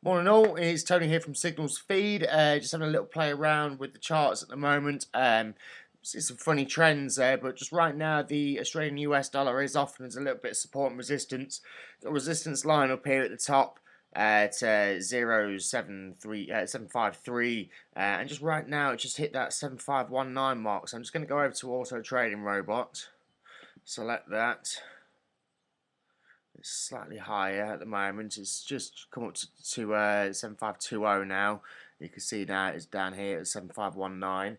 Morning all, it's Tony here from Signals Feed. Just having a little play around with the charts at the moment. See some funny trends there, but just right now the Australian US dollar is offering us a little bit of support and resistance. Got a resistance line up here at the top at 753, and just right now it just hit that 7519 mark. So I'm just going to go over to Auto Trading Robot, select that. It's slightly higher at the moment. It's just come up to 7520 now. You can see now it's down here at 7519.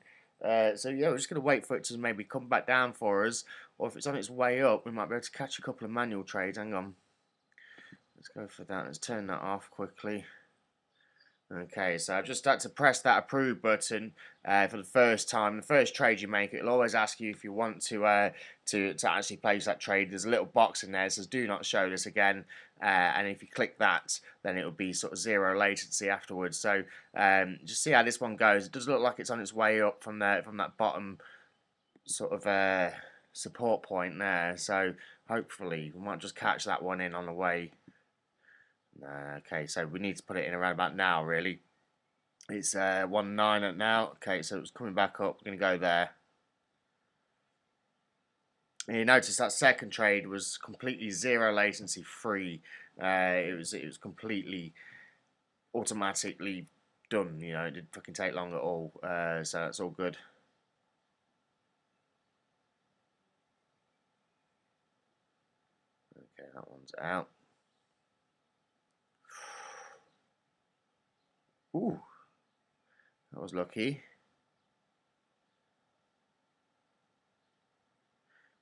So yeah, we're just going to wait for it to maybe come back down for us, or if it's on its way up, we might be able to catch a couple of manual trades. Hang on, let's go for that. Let's turn that off quickly. Okay, so I've just had to press that approve button for the first time. The first trade you make, it'll always ask you if you want to actually place that trade. There's a little box in there that says do not show this again, and if you click that, then it'll be sort of zero latency afterwards. So just see how this one goes. It does look like it's on its way up from that bottom sort of support point there. So hopefully we might just catch that one in on the way. Okay, so we need to put it in around about now, really. It's 1.9 at now. Okay, so it's coming back up. We're going to go there. And you notice that second trade was completely zero latency free. It was completely automatically done. You know, it didn't fucking take long at all. So that's all good. Okay, that one's out. Ooh, that was lucky.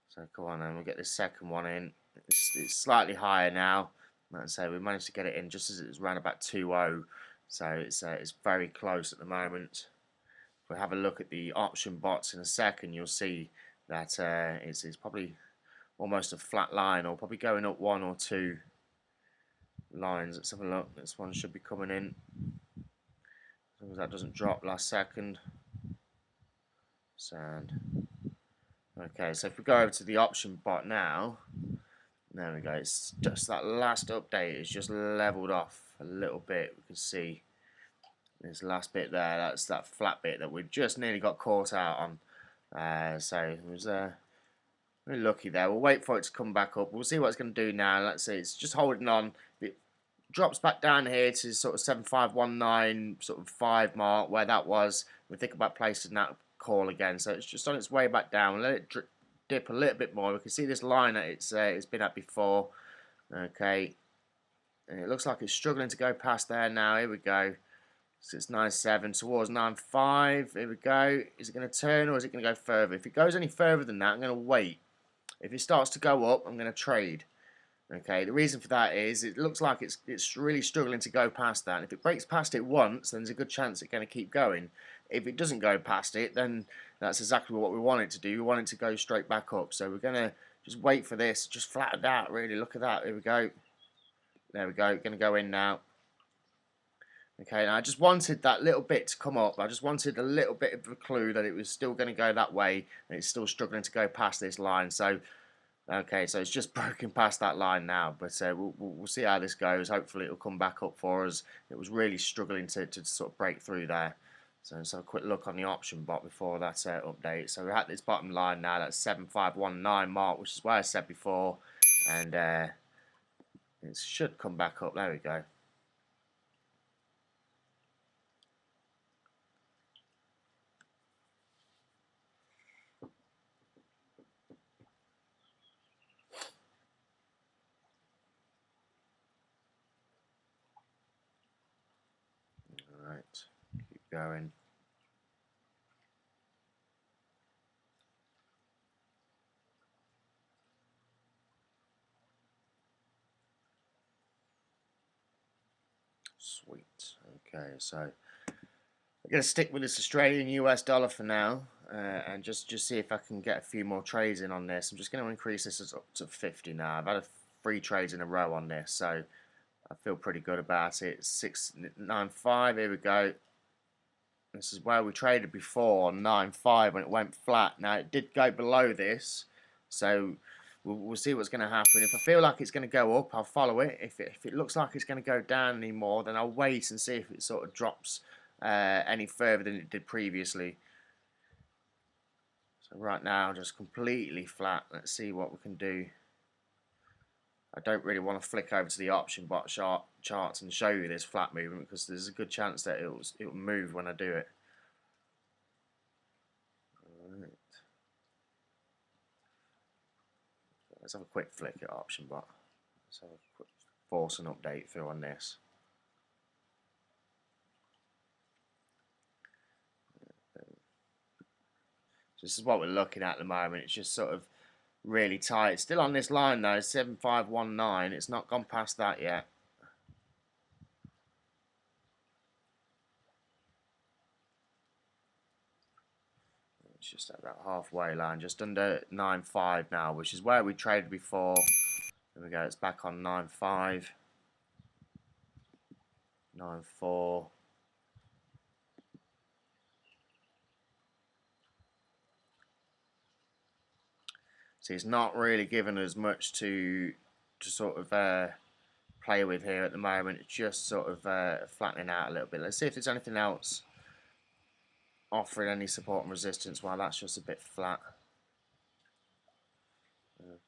So come on then, we'll get this second one in. It's slightly higher now. Like I say, we managed to get it in just as it was around about 2.0. So it's very close at the moment. If we have a look at the option bots in a second, you'll see that it's probably almost a flat line, or probably going up one or two lines. Let's have a look. This one should be coming in. As long as that doesn't drop last second. Sand. Okay, so if we go over to the option bot now, there we go. It's just that last update is just leveled off a little bit. We can see this last bit there. That's that flat bit that we just nearly got caught out on. So it was very lucky there. We'll wait for it to come back up. We'll see what it's going to do now. Let's see. It's just holding on. It drops back down here to sort of 7519 sort of 5 mark where that was. We think about placing that call again. So it's just on its way back down. Let it dip a little bit more. We can see this line that it's been at before. Okay, and it looks like it's struggling to go past there now. Here we go. So it's 9.7 towards 9.5. Here we go. Is it going to turn, or is it going to go further? If it goes any further than that, I'm going to wait. If it starts to go up, I'm going to trade. Okay, the reason for that is it looks like it's really struggling to go past that. And if it breaks past it once, then there's a good chance it's going to keep going. If it doesn't go past it, then that's exactly what we want it to do. We want it to go straight back up. So we're going to just wait for this. Just flatten that, really. Look at that. Here we go. There we go. Going to go in now. Okay, now I just wanted that little bit to come up. I just wanted a little bit of a clue that it was still going to go that way, and it's still struggling to go past this line. So, okay, so it's just broken past that line now. But we'll see how this goes. Hopefully it'll come back up for us. It was really struggling to sort of break through there. So let's have a quick look on the option bot before that update. So we're at this bottom line now, that's 7519 mark, which is what I said before. And it should come back up. There we go. Alright, keep going. Sweet. Okay, so I'm going to stick with this Australian US dollar for now, and just see if I can get a few more trades in on this. I'm just going to increase this up to 50 now. I've had 3 trades in a row on this, so I feel pretty good about it. 695. Here we go. This is where we traded before on 9.5 when it went flat. Now it did go below this, so we'll see what's going to happen. If I feel like it's going to go up, I'll follow it. If it looks like it's going to go down anymore, then I'll wait and see if it sort of drops any further than it did previously. So right now, just completely flat. Let's see what we can do. I don't really want to flick over to the Optionbot charts and show you this flat movement because there's a good chance that it'll move when I do it. Right. Let's have a quick flick at Optionbot. Let's have a quick force an update through on this. So this is what we're looking at the moment. It's just sort of really tight. It's still on this line though, 7519. It's not gone past that yet. It's just at that halfway line, just under 9.5 now, which is where we traded before. There we go, it's back on 9.5, 9.4. So it's not really given us much to sort of play with here at the moment. It's just sort of flattening out a little bit. Let's see if there's anything else offering any support and resistance. Well, that's just a bit flat.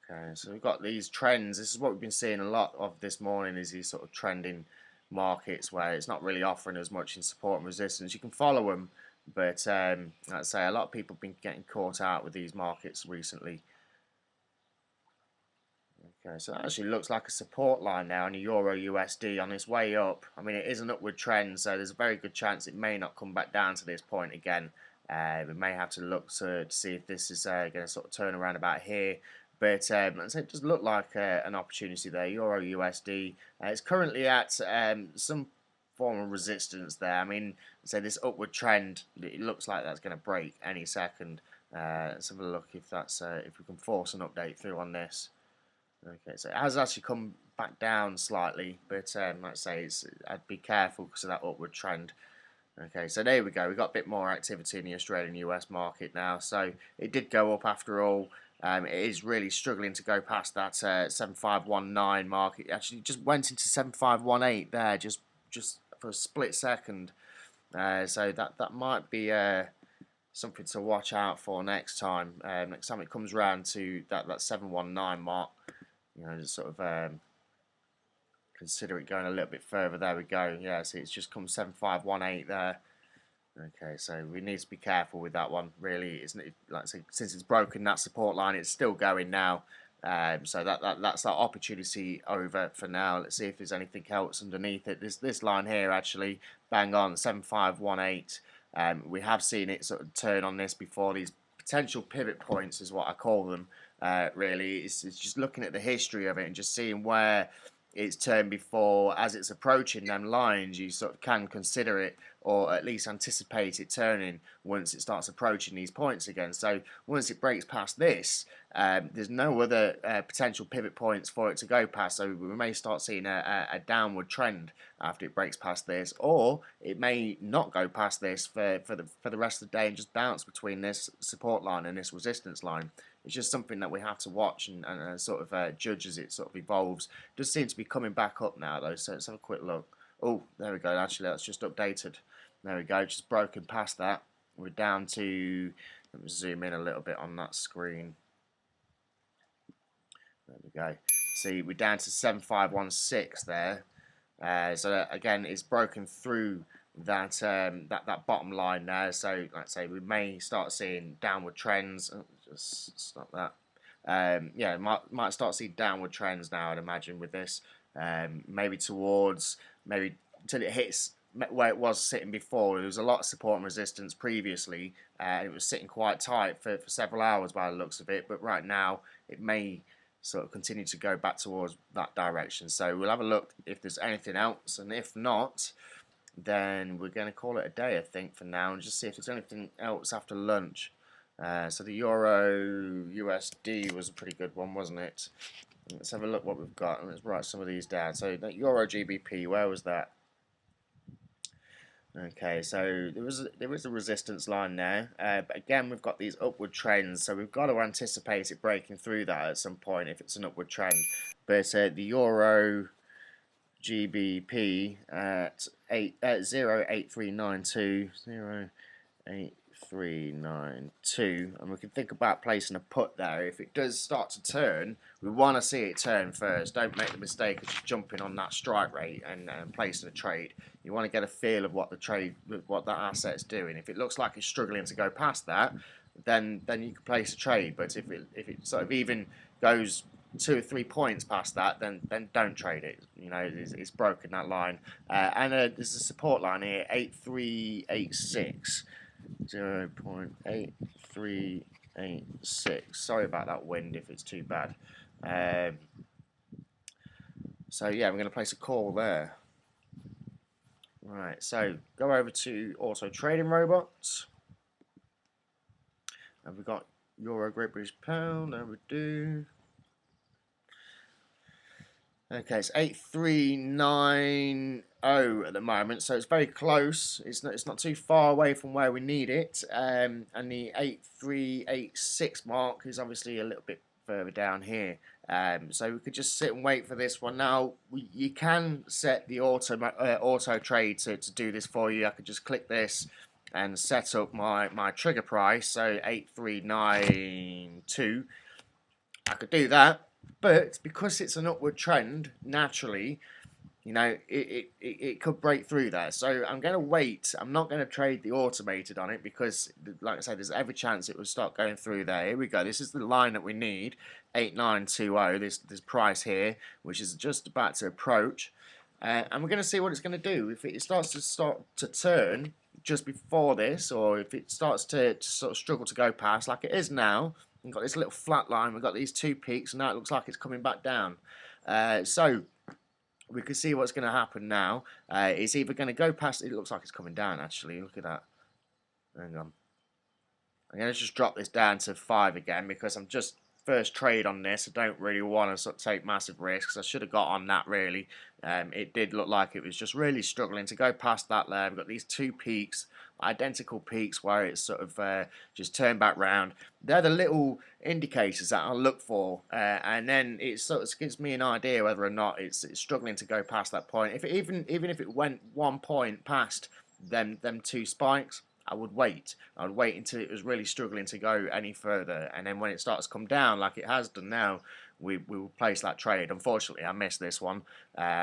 Okay, so we've got these trends. This is what we've been seeing a lot of this morning, is these sort of trending markets where it's not really offering as much in support and resistance. You can follow them, but I'd say a lot of people have been getting caught out with these markets recently. Okay, so that actually looks like a support line now on the Euro USD on its way up. I mean, it is an upward trend, so there's a very good chance it may not come back down to this point again. We may have to look to see if this is going to sort of turn around about here. But it does look like an opportunity there. Euro USD. It's currently at some form of resistance there. I mean, so this upward trend, it looks like that's going to break any second. Let's have a look if that's if we can force an update through on this. Okay, so it has actually come back down slightly, but like I say, I'd be careful because of that upward trend. Okay, so there we go. We've got a bit more activity in the Australian US market now. So it did go up after all. It is really struggling to go past that 7519 mark. It actually just went into 7518 there, just for a split second. So that might be something to watch out for next time. Next time it comes around to that 719 mark, you know, just sort of consider it going a little bit further. There we go. Yeah, see, it's just come 7518 there. Okay, so we need to be careful with that one. Really, isn't it? Like I say, since it's broken that support line, it's still going now. So that's that opportunity over for now. Let's see if there's anything else underneath it. This line here actually bang on 7518. We have seen it sort of turn on this before. These potential pivot points is what I call them. Really, it's just looking at the history of it and just seeing where it's turned before. As it's approaching them lines, you sort of can consider it, or at least anticipate it turning once it starts approaching these points again. So once it breaks past this, there's no other potential pivot points for it to go past. So we may start seeing a downward trend after it breaks past this, or it may not go past this for the rest of the day and just bounce between this support line and this resistance line. It's just something that we have to watch and sort of judge as it sort of evolves. It does seem to be coming back up now though, so let's have a quick look. Oh, there we go. Actually, that's just updated. There we go, just broken past that. We're down to, let me zoom in a little bit on that screen. There we go. See, we're down to 7516 there. So again, it's broken through that that bottom line there. So like I say, we may start seeing downward trends. Oh, just stop that. Yeah, might start seeing downward trends now, I'd imagine, with this. Maybe towards, maybe until it hits where it was sitting before. There was a lot of support and resistance previously, and it was sitting quite tight for several hours by the looks of it. But right now, it may sort of continue to go back towards that direction. So we'll have a look if there's anything else, and if not, then we're going to call it a day, I think, for now, and just see if there's anything else after lunch. So the Euro USD was a pretty good one, wasn't it? Let's have a look what we've got, and let's write some of these down. So that Euro GBP, where was that? Okay, so there is a resistance line there, but again we've got these upward trends, so we've got to anticipate it breaking through that at some point if it's an upward trend. But the Euro GBP at 0.8392, 0.8392, and we can think about placing a put there. If it does start to turn, we want to see it turn first. Don't make the mistake of just jumping on that strike rate and placing a trade. You want to get a feel of what what that asset's doing. If it looks like it's struggling to go past that, then you can place a trade. But if it sort of even goes 2 or 3 points past that, then don't trade it. You know, it's broken that line. And there's a support line here, 8386. 0.8386. Sorry about that wind if it's too bad. So yeah, we're going to place a call there. Right, so go over to Auto Trading Robots. And we've got Euro, Great British Pound, overdue. Okay, it's 8390 at the moment, so it's very close. It's not too far away from where we need it. And the 8386 mark is obviously a little bit further down here. So we could just sit and wait for this one. Now you can set the auto trade to do this for you. I could just click this and set up my trigger price. So 8392. I could do that. But because it's an upward trend, naturally, you know, it could break through there. So I'm going to wait. I'm not going to trade the automated on it because, like I said, there's every chance it will start going through there. Here we go. This is the line that we need, 8920, this price here, which is just about to approach. And we're going to see what it's going to do. If it starts to turn just before this, or if it starts to sort of struggle to go past, like it is now, we've got this little flat line, we've got these 2 peaks, and now it looks like it's coming back down. So we can see what's going to happen now. It's either going to go past, it looks like it's coming down actually, look at that. Hang on. I'm going to just drop this down to 5 again because I'm just first trade on this. I don't really want to sort of take massive risks. I should have got on that really. It did look like it was just really struggling to go past that there. We've got these 2 peaks, identical peaks where it's sort of just turned back round. They're the little indicators that I'll look for, and then it sort of gives me an idea whether or not it's struggling to go past that point. If it, even if it went 1 point past them 2 spikes, I would wait. I would wait until it was really struggling to go any further, and then when it starts to come down like it has done now, we will place that trade. Unfortunately, I missed this one.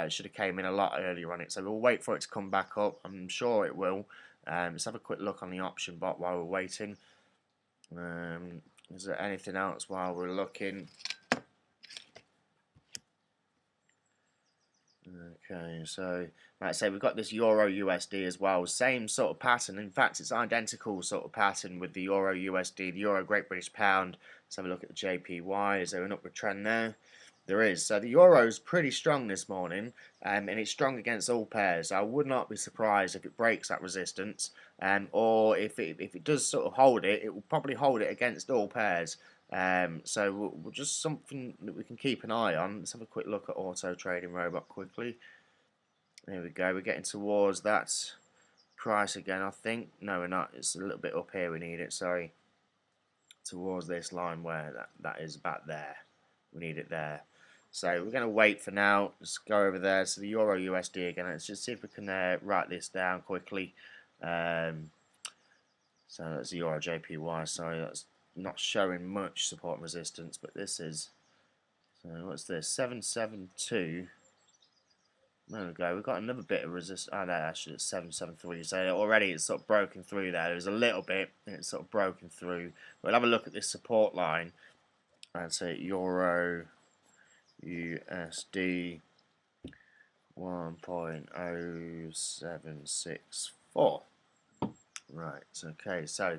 Should have came in a lot earlier on it, so we'll wait for it to come back up. I'm sure it will. Let's have a quick look on the option bot while we're waiting. Is there anything else while we're looking? Okay, so like I say, we've got this Euro USD as well, same sort of pattern. In fact, it's identical sort of pattern with the Euro USD, the Euro Great British Pound. Let's have a look at the JPY. Is there an upward trend there? There is. So the Euro's pretty strong this morning, and it's strong against all pairs. I would not be surprised if it breaks that resistance, or if it does sort of hold it, it will probably hold it against all pairs. So we'll just something that we can keep an eye on. Let's have a quick look at Auto Trading Robot quickly. There we go. We're getting towards that price again, I think. No, we're not. It's a little bit up here. We need it. Sorry. Towards this line where that is about there. We need it there. So we're going to wait for now. Let's go over there. So the Euro USD again. Let's just see if we can write this down quickly. So that's the Euro JPY. Sorry, that's not showing much support and resistance, but this is. So what's this? 772. There we go. We've got another bit of resistance. Oh no, actually it's 773. So already it's sort of broken through there. There's a little bit, and it's sort of broken through. We'll have a look at this support line. I'd say Euro USD 1.0764. Right. Okay. So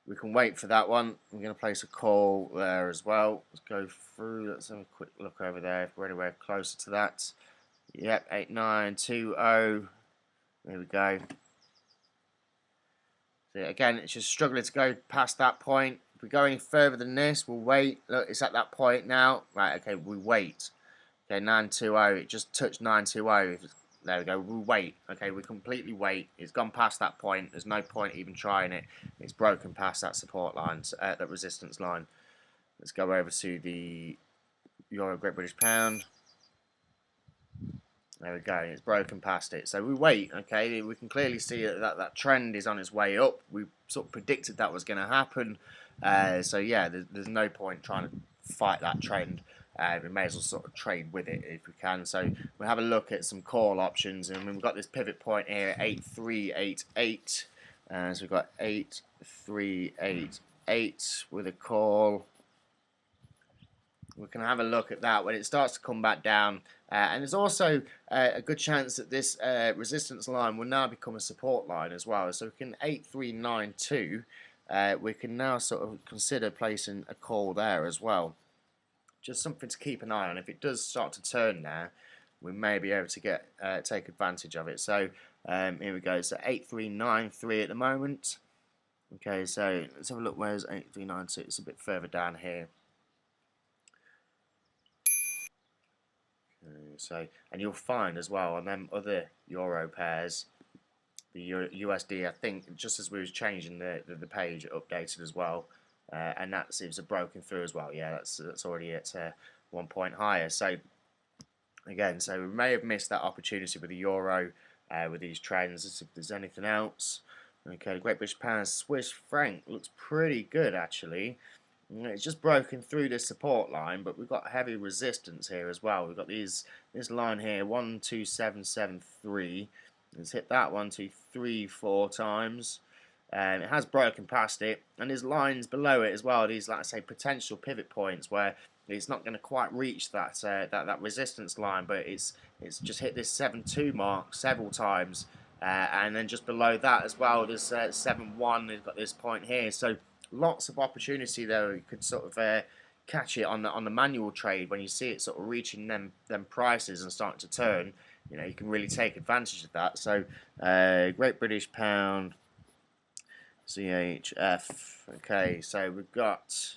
we can wait for that one. We're going to place a call there as well. Let's go through. Let's have a quick look over there if we're anywhere closer to that. Yep, 8920. There we go. So again, it's just struggling to go past that point. If we go any further than this, we'll wait. Look, it's at that point now. Right, okay, we wait. Okay, 920. It just touched 920. There we go. We wait. Okay, we completely wait. It's gone past that point. There's no point even trying it. It's broken past that support line, that resistance line. Let's go over to the Euro Great British Pound. There we go. It's broken past it. So we wait. Okay, we can clearly see that trend is on its way up. We sort of predicted that was going to happen. So yeah, there's no point trying to fight that trend. We may as well sort of trade with it if we can. So we'll have a look at some call options, and we've got this pivot point here at 8388. So we've got 8388 with a call. We can have a look at that when it starts to come back down. And there's also a good chance that this resistance line will now become a support line as well. So we can 8392. We can now sort of consider placing a call there as well. Just something to keep an eye on. If it does start to turn there, we may be able to take advantage of it. So here we go. So 8393 at the moment. Okay, so let's have a look. Where's 8392? It's a bit further down here. So, and you'll find as well on them other euro pairs, the USD, I think just as we was changing the page, it updated as well, and that seems to have broken through as well. Yeah, that's already at 1 point higher. So again, so we may have missed that opportunity with the euro, with these trends. Let's see if there's anything else. Okay, the Great British Pound, Swiss franc looks pretty good actually. It's just broken through this support line, but we've got heavy resistance here as well. We've got this line here, 12773. Let's hit that 1, 2, 3, 4 times. It has broken past it, and there's lines below it as well. These, like I say, potential pivot points where it's not going to quite reach that that resistance line, but it's just hit this 7.2 mark several times, and then just below that as well, there's 7.1. They've got this point here, so lots of opportunity there. You could sort of catch it on the manual trade when you see it sort of reaching them prices and starting to turn. You know, you can really take advantage of that. So Great British Pound, CHF. Okay, so we've got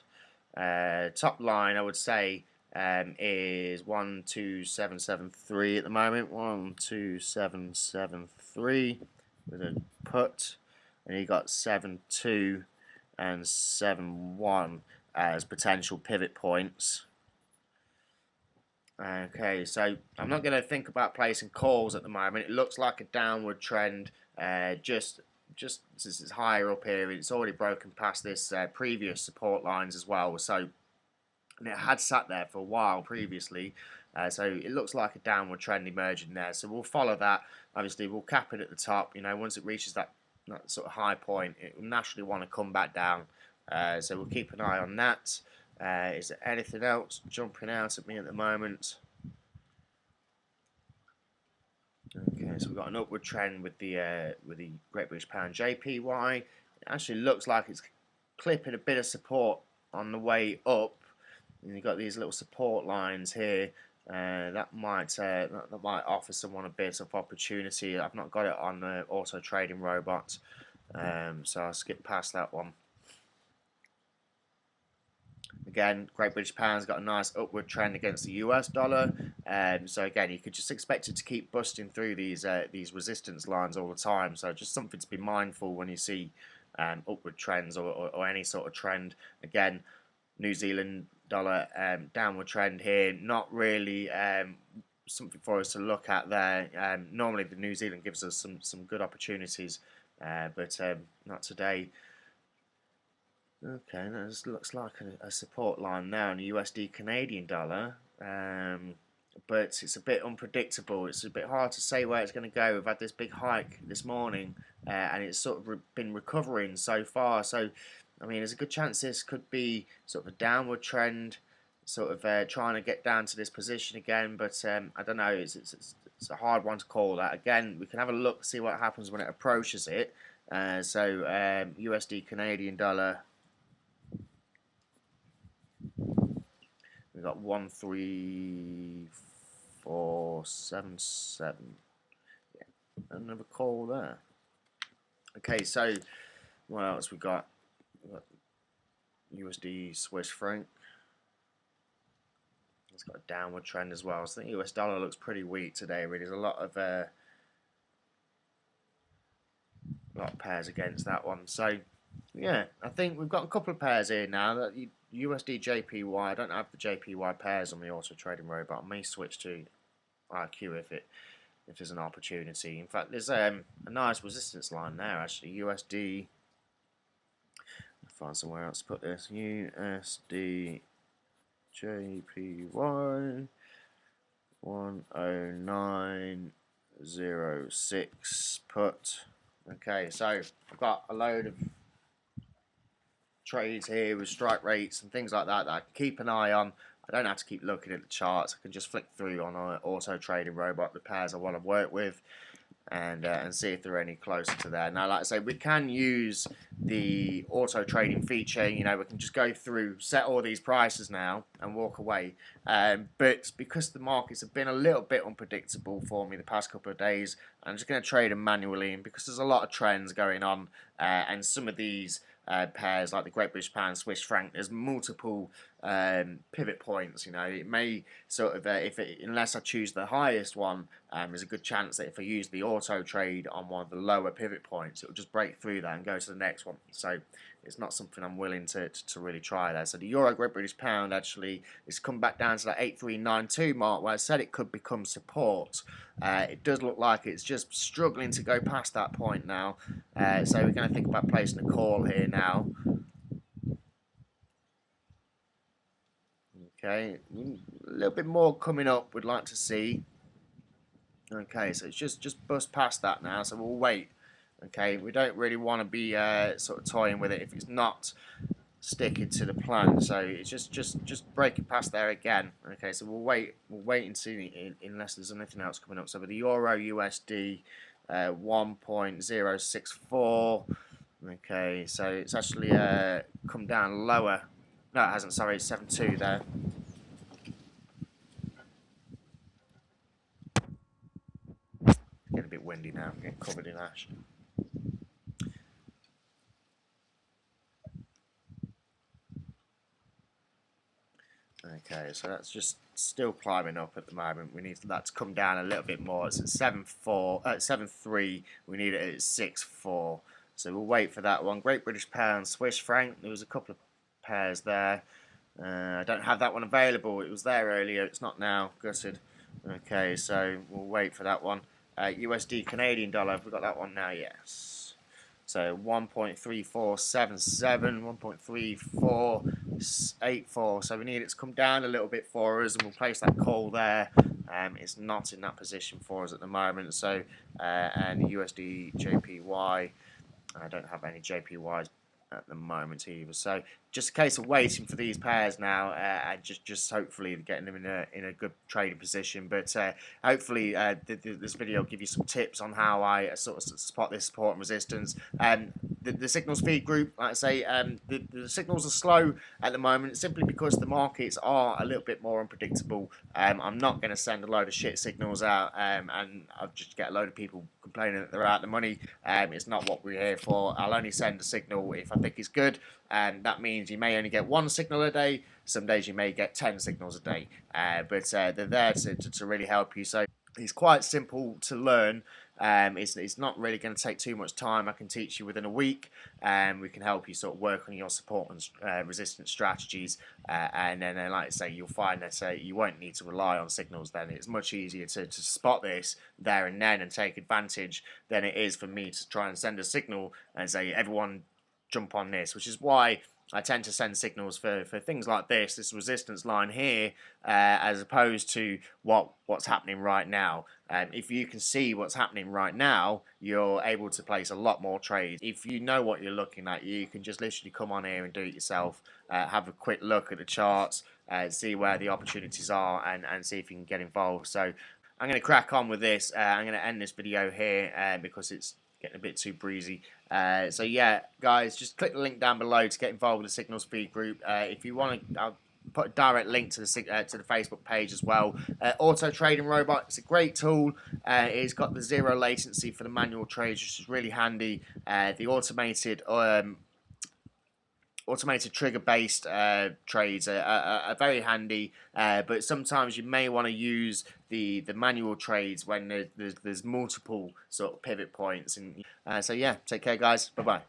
top line, I would say, is 12773 at the moment. 12773 with a put, and you got 7.2 and 7.1 as potential pivot points. Okay, so I'm not going to think about placing calls at the moment. It looks like a downward trend. Just since it's higher up here, it's already broken past this previous support lines as well. So, and it had sat there for a while previously. So it looks like a downward trend emerging there. So we'll follow that. Obviously, we'll cap it at the top. You know, once it reaches that sort of high point, it will naturally want to come back down. So we'll keep an eye on that. Is there anything else jumping out at me at the moment? Okay, so we've got an upward trend with the Great British Pound JPY. It actually looks like it's clipping a bit of support on the way up. And you've got these little support lines here. That might offer someone a bit of opportunity. I've not got it on the auto trading robot, so I'll skip past that one. Again, Great British Pound's got a nice upward trend against the US dollar. So again, you could just expect it to keep busting through these resistance lines all the time. So just something to be mindful when you see upward trends or any sort of trend. Again, New Zealand dollar downward trend here. Not really something for us to look at there. Normally, the New Zealand gives us some good opportunities, but not today. Okay, that looks like a support line there on the USD Canadian dollar, but it's a bit unpredictable. It's a bit hard to say where it's going to go. We've had this big hike this morning, and it's sort of been recovering so far. So, I mean, there's a good chance this could be sort of a downward trend, sort of trying to get down to this position again. But I don't know. It's a hard one to call that. Again, we can have a look, see what happens when it approaches it. So USD Canadian dollar. We've got 13477. Yeah, another call there. Okay, so what else we got? We've got USD Swiss franc. It's got a downward trend as well. So I think US dollar looks pretty weak today. Really, there's a lot of a lot of pairs against that one. So yeah, I think we've got a couple of pairs here now. That USD JPY. I don't have the JPY pairs on the auto trading robot. I may switch to IQ if there's an opportunity. In fact, there's a nice resistance line there actually. USD. I'll find somewhere else to put this. USD JPY 109.06 put. Okay, so I've got a load of trades here with strike rates and things like that I can keep an eye on. I don't have to keep looking at the charts. I can just flick through on an auto trading robot the pairs I want to work with, and see if they're any closer to there. Now, like I say, we can use the auto trading feature. You know, we can just go through, set all these prices now, and walk away. But because the markets have been a little bit unpredictable for me the past couple of days, I'm just going to trade them manually. And because there's a lot of trends going on, and some of these pairs like the Great British Pound, Swiss franc, there's multiple pivot points. You know, it may sort of unless I choose the highest one, there's a good chance that if I use the auto trade on one of the lower pivot points, it'll just break through that and go to the next one. So it's not something I'm willing to really try there. So the Euro Great British Pound actually has come back down to that 8392 mark where I said it could become support. It does look like it's just struggling to go past that point now. So we're going to think about placing a call here now. Okay, a little bit more coming up we'd like to see. Okay, so it's just bust past that now, so we'll wait. Okay, we don't really want to be sort of toying with it if it's not sticking to the plan. So it's just breaking past there again. Okay, so we'll wait and see unless there's anything else coming up. So with the Euro USD 1.064. Okay, so it's actually come down lower. No, it hasn't. Sorry, 7.2 there. Getting a bit windy now. I'm getting covered in ash. Okay, so that's just still climbing up at the moment. We need that to come down a little bit more. It's at 7.3. We need it at 6.4. So we'll wait for that one. Great British Pound, Swiss franc. There was a couple of pairs there. I don't have that one available. It was there earlier. It's not now. Gutted. Okay, so we'll wait for that one. USD Canadian dollar. Have we got that one now? Yes. So 1.3477, 1.3484. So we need it to come down a little bit for us, and we'll place that call there. It's not in that position for us at the moment. So and USD JPY. I don't have any JPYs at the moment either. So just a case of waiting for these pairs now, and just hopefully getting them in a good trading position. But hopefully this video will give you some tips on how I sort of spot this support and resistance. The signals feed group, like I say, the signals are slow at the moment simply because the markets are a little bit more unpredictable. I'm not going to send a load of shit signals out and I'll just get a load of people complaining that they're out of money. It's not what we're here for. I'll only send a signal if I think it's good, and that means you may only get one signal a day. Some days you may get 10 signals a day, but they're there to really help you. So it's quite simple to learn. It's not really going to take too much time. I can teach you within a week, and we can help you sort of work on your support and resistance strategies. And then, like I say, you'll find that you won't need to rely on signals. Then it's much easier to spot this there and then and take advantage than it is for me to try and send a signal and say everyone jump on this, which is why I tend to send signals for things like this resistance line here, as opposed to what's happening right now. If you can see what's happening right now, you're able to place a lot more trades. If you know what you're looking at, you can just literally come on here and do it yourself. Have a quick look at the charts, see where the opportunities are, and see if you can get involved. So I'm going to crack on with this. I'm going to end this video here because it's getting a bit too breezy. So yeah, guys, just click the link down below to get involved with the Signal Speed group. If you want to, I'll put a direct link to the Facebook page as well. Auto Trading Robot, it's a great tool. It's got the zero latency for the manual trades, which is really handy. The automated automated trigger based trades are very handy, but sometimes you may want to use the manual trades when there's multiple sort of pivot points. And so yeah, take care guys, bye bye.